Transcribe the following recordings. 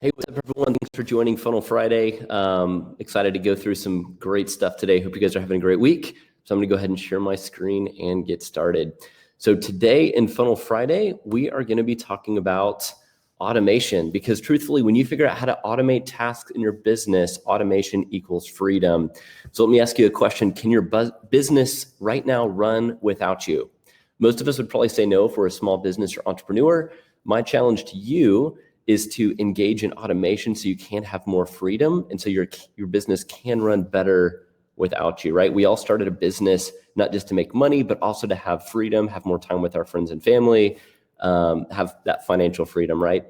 Hey, what's up, everyone? Thanks for joining Funnel Friday. Excited to go through some great stuff today. Hope you guys are having a great week. So I'm going to go ahead and share my screen and get started. So today in Funnel Friday, we are going to be talking about automation, because truthfully, when you figure out how to automate tasks in your business, automation equals freedom. So let me ask you a question. Can your business right now run without you? Most of us would probably say no if we're a small business or entrepreneur. My challenge to you is to engage in automation so you can have more freedom, and so your business can run better without you, right? We all started a business not just to make money, but also to have freedom, have more time with our friends and family, have that financial freedom, right?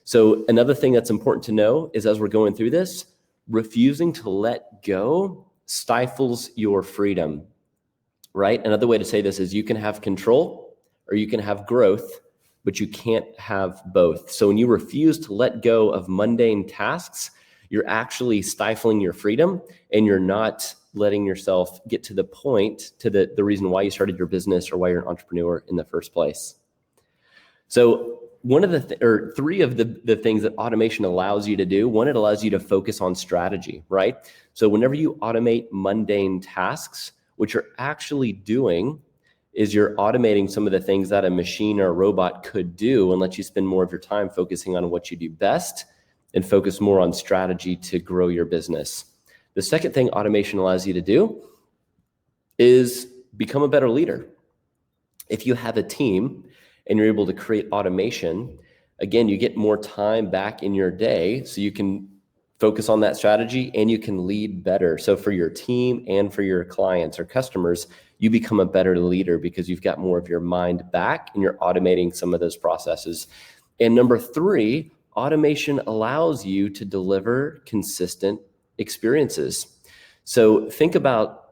So another thing that's important to know is, as we're going through this, refusing to let go stifles your freedom, right? Another way to say this is you can have control or you can have growth, but you can't have both. So when you refuse to let go of mundane tasks, you're actually stifling your freedom, and you're not letting yourself get to the point, to the reason why you started your business or why you're an entrepreneur in the first place. So one of the three of the things that automation allows you to do, one, it allows you to focus on strategy, right? So whenever you automate mundane tasks, what you're actually doing is you're automating some of the things that a machine or a robot could do, and let you spend more of your time focusing on what you do best and focus more on strategy to grow your business. The second thing automation allows you to do is become a better leader. If you have a team and you're able to create automation, again, you get more time back in your day, so you can focus on that strategy and you can lead better. So for your team and for your clients or customers, you become a better leader because you've got more of your mind back and you're automating some of those processes. And number three, automation allows you to deliver consistent experiences. So think about,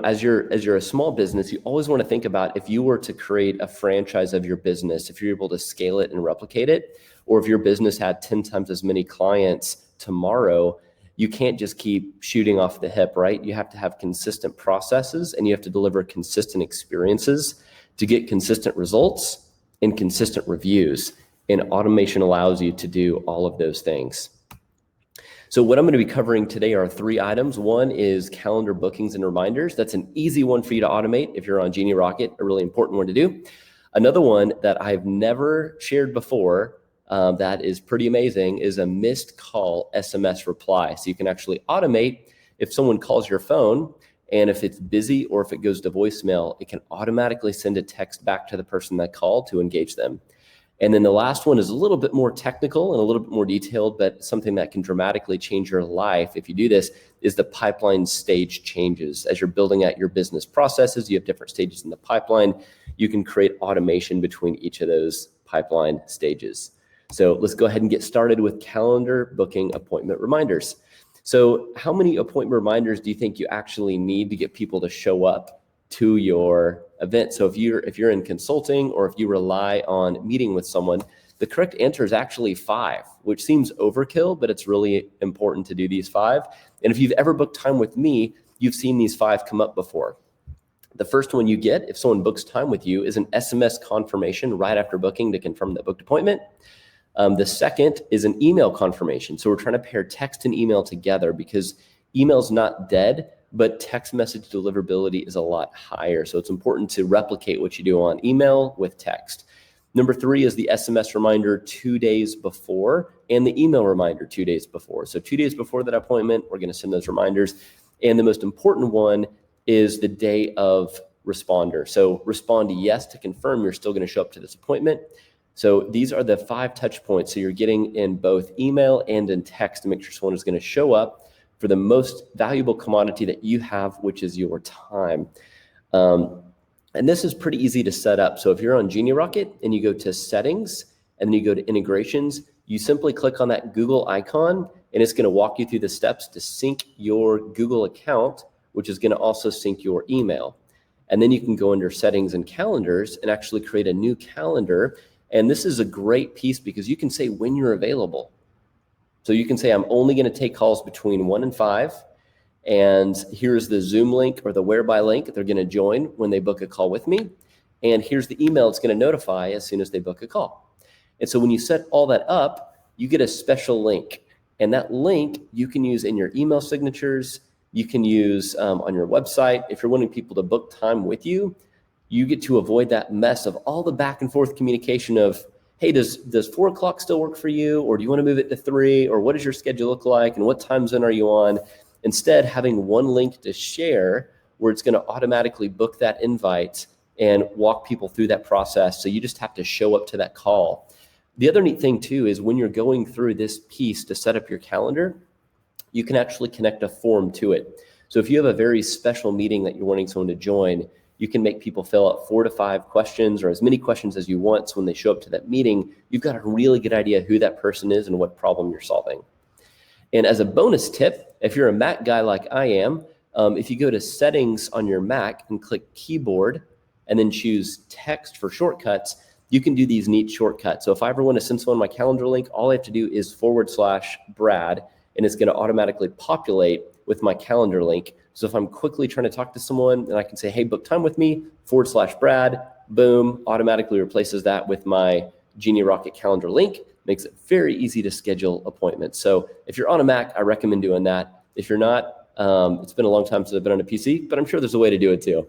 as you're a small business, you always want to think about, if you were to create a franchise of your business, if you're able to scale it and replicate it, or if your business had 10 times as many clients tomorrow, you can't just keep shooting off the hip, right? You have to have consistent processes, and you have to deliver consistent experiences to get consistent results and consistent reviews. And automation allows you to do all of those things. So what I'm going to be covering today are three items. One is calendar bookings and reminders. That's an easy one for you to automate if you're on Genie Rocket, a really important one to do. Another one that I've never shared before, that is pretty amazing, is a missed call SMS reply. So you can actually automate if someone calls your phone, and if it's busy or if it goes to voicemail, it can automatically send a text back to the person that called to engage them. And then the last one is a little bit more technical and a little bit more detailed, but something that can dramatically change your life if you do this, is the pipeline stage changes. As you're building out your business processes, you have different stages in the pipeline. You can create automation between each of those pipeline stages. So let's go ahead and get started with calendar booking appointment reminders. So how many appointment reminders do you think you actually need to get people to show up to your event? So if you're in consulting, or if you rely on meeting with someone, the correct answer is actually 5, which seems overkill, but it's really important to do these 5. And if you've ever booked time with me, you've seen these 5 come up before. The first one you get, if someone books time with you, is an SMS confirmation right after booking to confirm that booked appointment. The second is an email confirmation. So we're trying to pair text and email together, because email's not dead, but text message deliverability is a lot higher. So it's important to replicate what you do on email with text. Number 3 is the SMS reminder 2 days before, and the email reminder 2 days before. So 2 days before that appointment, we're going to send those reminders. And the most important one is the day of responder. So respond yes to confirm you're still going to show up to this appointment. So these are the 5 touch points. So you're getting in both email and in text to make sure someone is going to show up for the most valuable commodity that you have, which is your time. And this is pretty easy to set up. So if you're on Genie Rocket and you go to settings and then you go to integrations, you simply click on that Google icon, and it's going to walk you through the steps to sync your Google account, which is going to also sync your email. And then you can go under settings and calendars and actually create a new calendar. And this is a great piece because you can say when you're available. So you can say, I'm only going to take calls between 1 and 5. And here's the Zoom link or the Whereby link they're going to join when they book a call with me. And here's the email it's going to notify as soon as they book a call. And so when you set all that up, you get a special link. And that link you can use in your email signatures. You can use on your website. If you're wanting people to book time with you, you get to avoid that mess of all the back and forth communication of, hey, does 4 o'clock still work for you? Or do you want to move it to 3? Or what does your schedule look like? And what time zone are you on? Instead, having one link to share where it's going to automatically book that invite and walk people through that process. So you just have to show up to that call. The other neat thing too is when you're going through this piece to set up your calendar, you can actually connect a form to it. So if you have a very special meeting that you're wanting someone to join, you can make people fill out 4 to 5 questions or as many questions as you want. So when they show up to that meeting, you've got a really good idea who that person is and what problem you're solving. And as a bonus tip, if you're a Mac guy like I am, if you go to settings on your Mac and click keyboard and then choose text for shortcuts, you can do these neat shortcuts. So if I ever want to send someone my calendar link, all I have to do is /Brad, and it's going to automatically populate with my calendar link. So if I'm quickly trying to talk to someone and I can say, hey, book time with me, /Brad, boom, automatically replaces that with my Genie Rocket calendar link. Makes it very easy to schedule appointments. So if you're on a Mac, I recommend doing that. If you're not, it's been a long time since I've been on a PC, but I'm sure there's a way to do it too.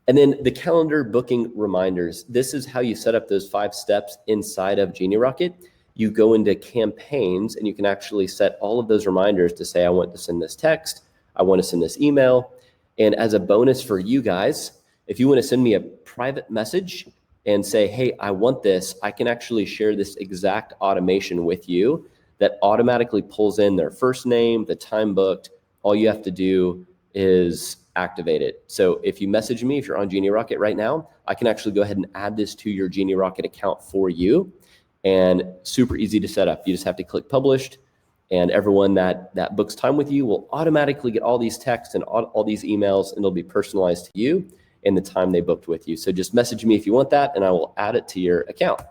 And then the calendar booking reminders. This is how you set up those 5 steps inside of Genie Rocket. You go into campaigns and you can actually set all of those reminders to say, I want to send this text, I want to send this email. And as a bonus for you guys, if you want to send me a private message and say, hey, I want this, I can actually share this exact automation with you that automatically pulls in their first name, the time booked. All you have to do is activate it. So if you message me, if you're on Genie Rocket right now, I can actually go ahead and add this to your Genie Rocket account for you. And super easy to set up. You just have to click published, and everyone that books time with you will automatically get all these texts and all these emails, and it'll be personalized to you and the time they booked with you. So just message me if you want that, and I will add it to your account.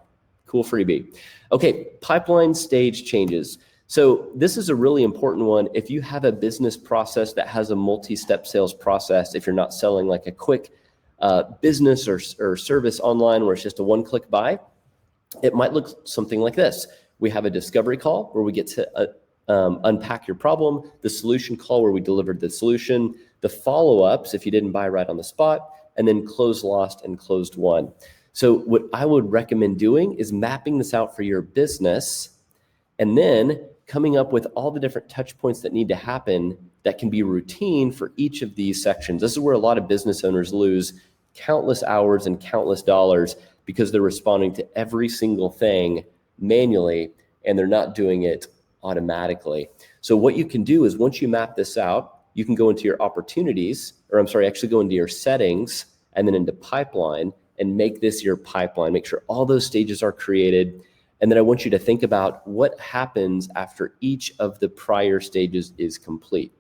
Cool freebie. Okay, pipeline stage changes. So this is a really important one. If you have a business process that has a multi-step sales process, if you're not selling like a quick business or service online where it's just a one-click buy, it might look something like this. We have a discovery call where we get to unpack your problem, the solution call where we delivered the solution, the follow-ups if you didn't buy right on the spot, and then closed lost and closed won. So what I would recommend doing is mapping this out for your business and then coming up with all the different touch points that need to happen that can be routine for each of these sections. This is where a lot of business owners lose countless hours and countless dollars because they're responding to every single thing manually and they're not doing it automatically. So what you can do is once you map this out, you can go into your opportunities, actually go into your settings and then into pipeline and make this your pipeline. Make sure all those stages are created. And then I want you to think about what happens after each of the prior stages is complete.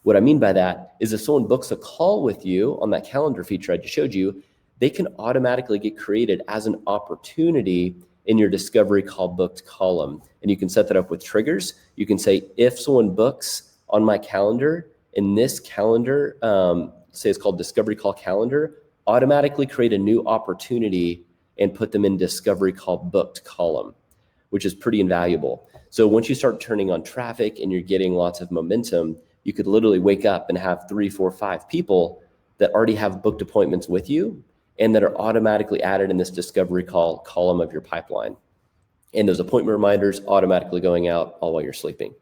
What I mean by that is if someone books a call with you on that calendar feature I just showed you, they can automatically get created as an opportunity in your discovery call booked column. And you can set that up with triggers. You can say, if someone books on my calendar, in this calendar, say it's called discovery call calendar, automatically create a new opportunity and put them in discovery call booked column, which is pretty invaluable. So once you start turning on traffic and you're getting lots of momentum, you could literally wake up and have 3, 4, 5 people that already have booked appointments with you and that are automatically added in this discovery call column of your pipeline. And those appointment reminders automatically going out all while you're sleeping.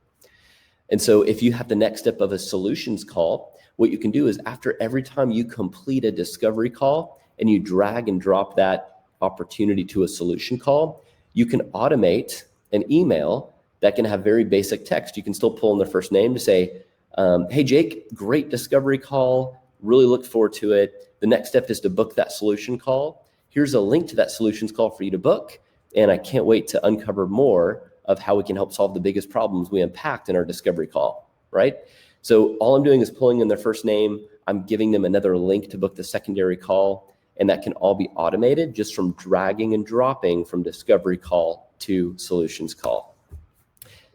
And so if you have the next step of a solutions call, what you can do is after every time you complete a discovery call and you drag and drop that opportunity to a solution call, you can automate an email that can have very basic text. You can still pull in their first name to say, hey, Jake, great discovery call. Really look forward to it. The next step is to book that solution call. Here's a link to that solutions call for you to book. And I can't wait to uncover more of how we can help solve the biggest problems we unpacked in our discovery call, right? So all I'm doing is pulling in their first name. I'm giving them another link to book the secondary call. And that can all be automated just from dragging and dropping from discovery call to solutions call.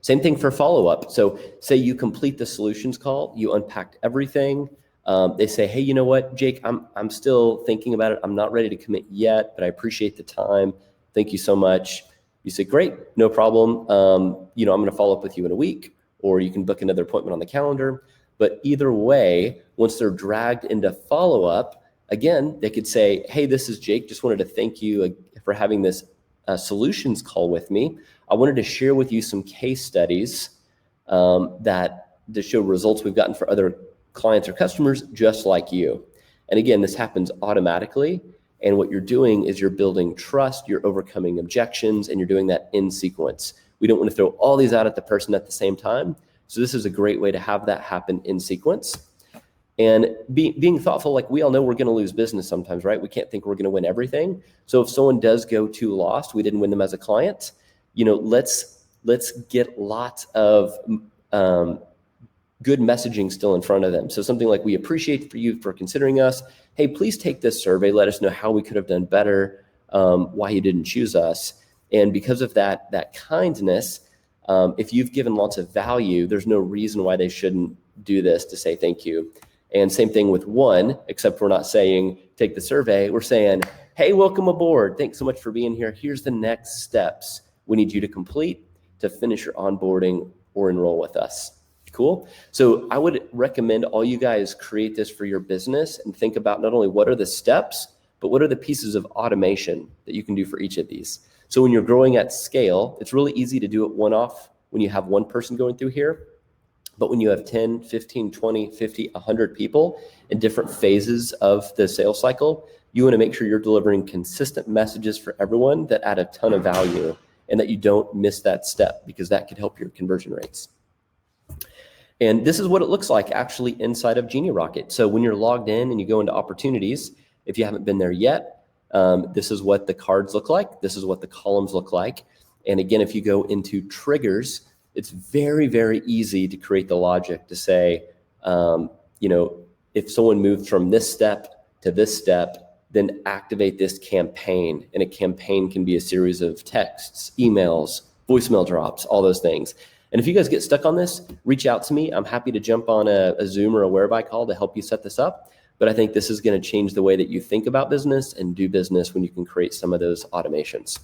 Same thing for follow-up. So say you complete the solutions call, you unpacked everything. They say, hey, you know what, Jake, I'm still thinking about it. I'm not ready to commit yet, but I appreciate the time. Thank you so much. You say, great, no problem. I'm going to follow up with you in a week, or you can book another appointment on the calendar. But either way, once they're dragged into follow-up, again, they could say, hey, this is Jake. Just wanted to thank you for having this solutions call with me. I wanted to share with you some case studies that to show results we've gotten for other clients or customers just like you. And again, this happens automatically. And what you're doing is you're building trust, you're overcoming objections, and you're doing that in sequence. We don't want to throw all these out at the person at the same time. So this is a great way to have that happen in sequence. And being thoughtful, like we all know we're going to lose business sometimes, right? We can't think we're going to win everything. So if someone does go too lost, we didn't win them as a client, let's get lots of good messaging still in front of them. So something like, we appreciate you for considering us. Hey, please take this survey. Let us know how we could have done better, why you didn't choose us. And because of that kindness, if you've given lots of value, there's no reason why they shouldn't do this to say thank you. And same thing with one, except we're not saying take the survey. We're saying, hey, welcome aboard. Thanks so much for being here. Here's the next steps we need you to complete to finish your onboarding or enroll with us. Cool. So I would recommend all you guys create this for your business and think about not only what are the steps, but what are the pieces of automation that you can do for each of these. So when you're growing at scale, it's really easy to do it one-off when you have one person going through here. But when you have 10, 15, 20, 50, 100 people in different phases of the sales cycle, you want to make sure you're delivering consistent messages for everyone that add a ton of value and that you don't miss that step, because that could help your conversion rates. And this is what it looks like actually inside of Genie Rocket. So when you're logged in and you go into opportunities, if you haven't been there yet, this is what the cards look like. This is what the columns look like. And again, if you go into triggers, it's very, very easy to create the logic to say, if someone moved from this step to this step, then activate this campaign. And a campaign can be a series of texts, emails, voicemail drops, all those things. And if you guys get stuck on this, reach out to me. I'm happy to jump on a Zoom or a Whereby call to help you set this up. But I think this is going to change the way that you think about business and do business when you can create some of those automations.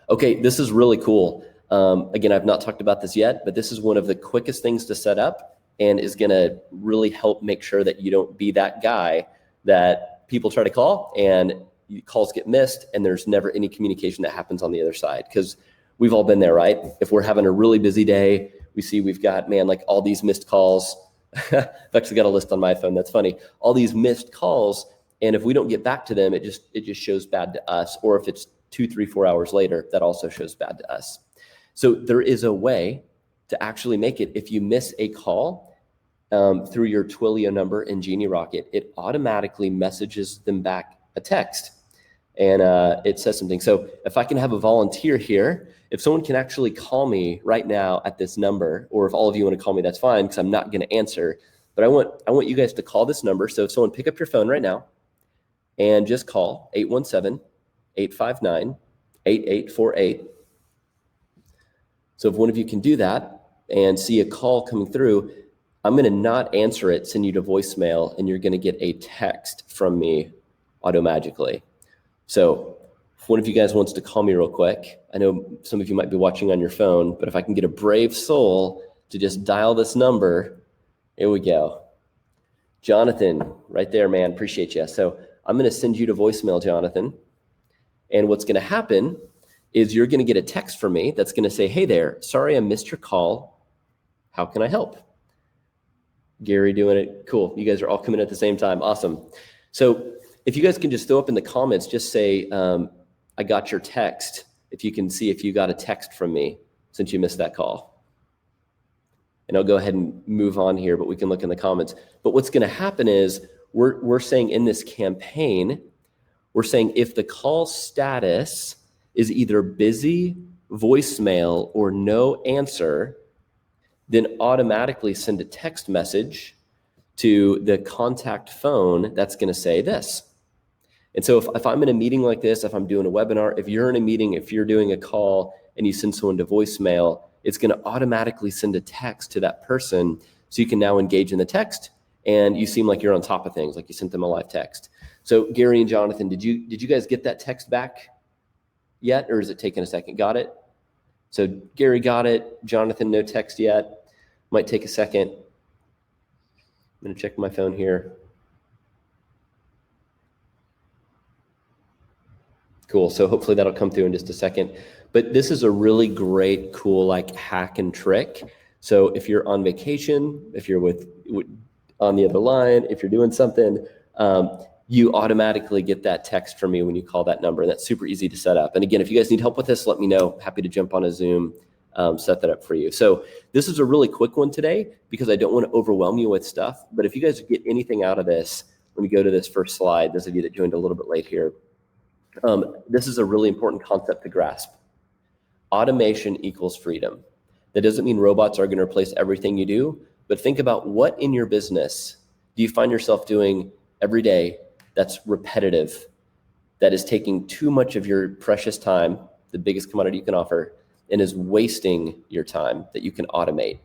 Okay, this is really cool. Again, I've not talked about this yet, but this is one of the quickest things to set up and is going to really help make sure that you don't be that guy that people try to call and calls get missed and there's never any communication that happens on the other side. Because we've all been there, right? If we're having a really busy day, we see we've got, like all these missed calls. I've actually got a list on my phone. That's funny. All these missed calls. And if we don't get back to them, it just shows bad to us. Or if it's 2, 3, 4 hours later, that also shows bad to us. So there is a way to actually make it. If you miss a call through your Twilio number in Genie Rocket, it automatically messages them back a text. And it says something. So if I can have a volunteer here, if someone can actually call me right now at this number, or if all of you want to call me, that's fine, because I'm not going to answer. But I want you guys to call this number. So if someone pick up your phone right now and just call 817-859-8848. So if one of you can do that and see a call coming through, I'm going to not answer it, send you to voicemail, and you're going to get a text from me automagically. So if one of you guys wants to call me real quick, I know some of you might be watching on your phone, but if I can get a brave soul to just dial this number, here we go. Jonathan, right there, man, appreciate you. So I'm going to send you to voicemail, Jonathan. And what's going to happen is you're going to get a text from me that's going to say, hey there, sorry I missed your call. How can I help? Gary doing it. Cool. You guys are all coming at the same time. Awesome. So if you guys can just throw up in the comments, just say, I got your text. If you can see if you got a text from me since you missed that call. And I'll go ahead and move on here, but we can look in the comments. But what's going to happen is we're saying in this campaign, we're saying if the call status is either busy, voicemail, or no answer, then automatically send a text message to the contact phone that's going to say this. And so if I'm in a meeting like this, if I'm doing a webinar, if you're in a meeting, if you're doing a call and you send someone to voicemail, it's going to automatically send a text to that person. So you can now engage in the text and you seem like you're on top of things, like you sent them a live text. So Gary and Jonathan, did you guys get that text back? yet, or is it taking a second? Got it? So Gary got it. Jonathan, no text yet. Might take a second. I'm going to check my phone here. Cool. So hopefully that'll come through in just a second. But this is a really great, cool, like hack and trick. So if you're on vacation, if you're on the other line, if you're doing something, you automatically get that text from me when you call that number. And that's super easy to set up. And again, if you guys need help with this, let me know. Happy to jump on a Zoom, set that up for you. So this is a really quick one today because I don't want to overwhelm you with stuff. But if you guys get anything out of this, let me go to this first slide. Those of you that joined a little bit late here. This is a really important concept to grasp. Automation equals freedom. That doesn't mean robots are going to replace everything you do, but think about what in your business do you find yourself doing every day that's repetitive, that is taking too much of your precious time, the biggest commodity you can offer, and is wasting your time that you can automate.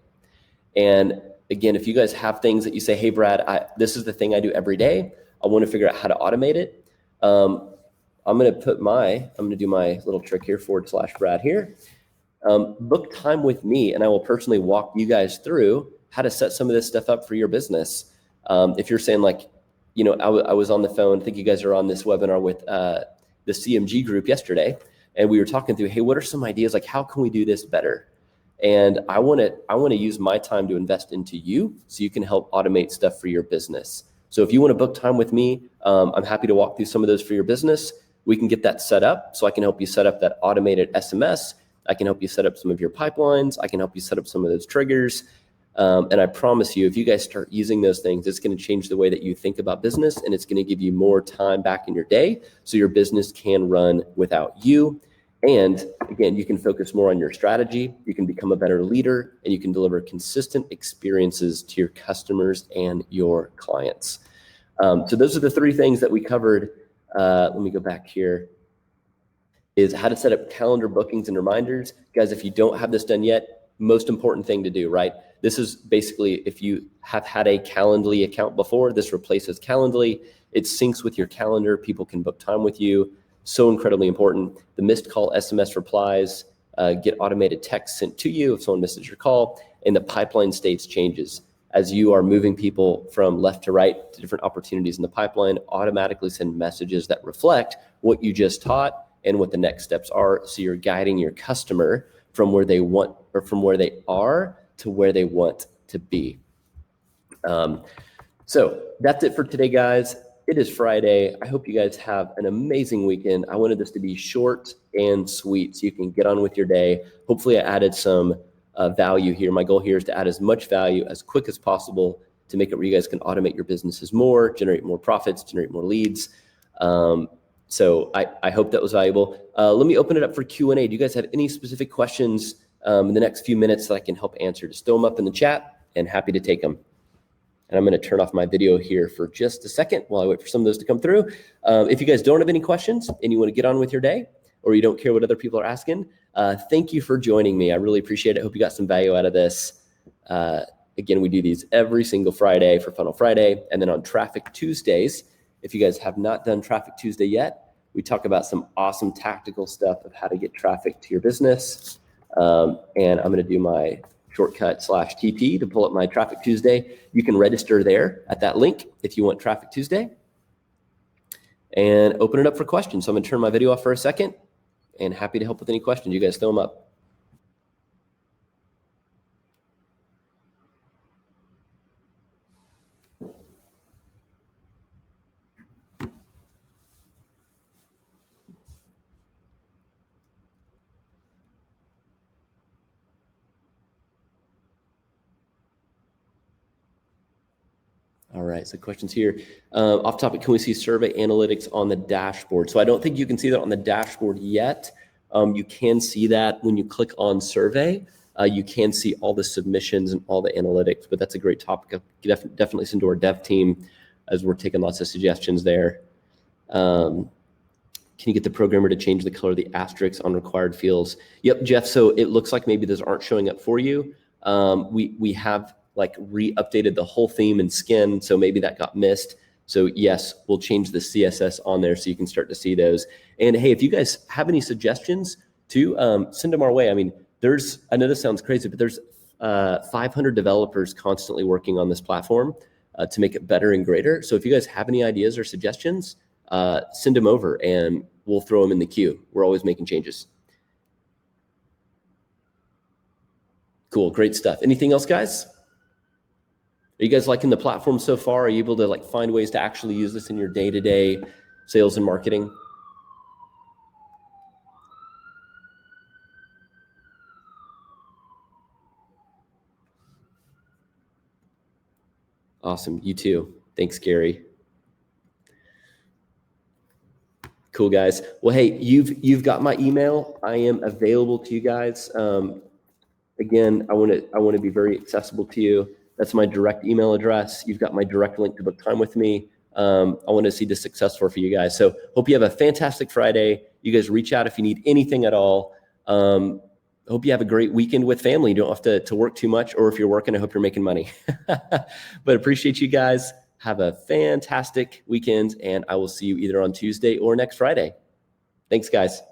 And again, if you guys have things that you say, hey, Brad, this is the thing I do every day. I want to figure out how to automate it. I'm going to do my little trick here, /Brad here. Book time with me, and I will personally walk you guys through how to set some of this stuff up for your business. If you're saying like, I was on the phone, I think you guys are on this webinar with the CMG group yesterday, and we were talking through, hey, what are some ideas? Like, how can we do this better? And I want to use my time to invest into you so you can help automate stuff for your business. So if you want to book time with me, I'm happy to walk through some of those for your business. We can get that set up. So I can help you set up that automated SMS. I can help you set up some of your pipelines. I can help you set up some of those triggers. And I promise you, if you guys start using those things, it's going to change the way that you think about business, and it's going to give you more time back in your day so your business can run without you. And again, you can focus more on your strategy. You can become a better leader, and you can deliver consistent experiences to your customers and your clients. So those are the three things that we covered. Let me go back here. Is how to set up calendar bookings and reminders. Guys, if you don't have this done yet, most important thing to do, right? This is basically, if you have had a Calendly account before, this replaces Calendly. It syncs with your calendar. People can book time with you. So incredibly important. The missed call SMS replies, get automated text sent to you if someone misses your call, and the pipeline states changes. As you are moving people from left to right to different opportunities in the pipeline, automatically send messages that reflect what you just taught and what the next steps are. So you're guiding your customer from where they want, or from where they are to where they want to be. So that's it for today, guys. It is Friday. I hope you guys have an amazing weekend. I wanted this to be short and sweet so you can get on with your day. Hopefully I added some value here. My goal here is to add as much value as quick as possible to make it where you guys can automate your businesses more, generate more profits, generate more leads. So I hope that was valuable. Let me open it up for Q&A. Do you guys have any specific questions in the next few minutes that I can help answer? Just throw them up in the chat and happy to take them. And I'm going to turn off my video here for just a second while I wait for some of those to come through. If you guys don't have any questions and you want to get on with your day, or you don't care what other people are asking, thank you for joining me. I really appreciate it. I hope you got some value out of this. Again, we do these every single Friday for Funnel Friday. And then on Traffic Tuesdays, if you guys have not done Traffic Tuesday yet, we talk about some awesome tactical stuff of how to get traffic to your business. And I'm going to do my shortcut /TP to pull up my Traffic Tuesday. You can register there at that link if you want Traffic Tuesday, and open it up for questions. So I'm going to turn my video off for a second, and happy to help with any questions. You guys throw them up. All right, so questions here. Off topic, can we see survey analytics on the dashboard? So I don't think you can see that on the dashboard yet. You can see that when you click on survey. You can see all the submissions and all the analytics, but that's a great topic. Definitely send to our dev team as we're taking lots of suggestions there. Can you get the programmer to change the color of the asterisks on required fields? Yep, Jeff, so it looks like maybe those aren't showing up for you. We have like re-updated the whole theme in Skin, so maybe that got missed. So yes, we'll change the CSS on there so you can start to see those. And hey, if you guys have any suggestions too, send them our way. I mean, I know this sounds crazy, but there's 500 developers constantly working on this platform to make it better and greater. So if you guys have any ideas or suggestions, send them over and we'll throw them in the queue. We're always making changes. Cool, great stuff. Anything else, guys? Are you guys liking the platform so far? Are you able to like find ways to actually use this in your day-to-day sales and marketing? Awesome, you too. Thanks, Gary. Cool, guys. Well, hey, you've got my email. I am available to you guys. Again, I want to be very accessible to you. That's my direct email address. You've got my direct link to book time with me. I want to see this successful for you guys. So hope you have a fantastic Friday. You guys reach out if you need anything at all. Hope you have a great weekend with family. You don't have to work too much, or if you're working, I hope you're making money. But appreciate you guys. Have a fantastic weekend, and I will see you either on Tuesday or next Friday. Thanks, guys.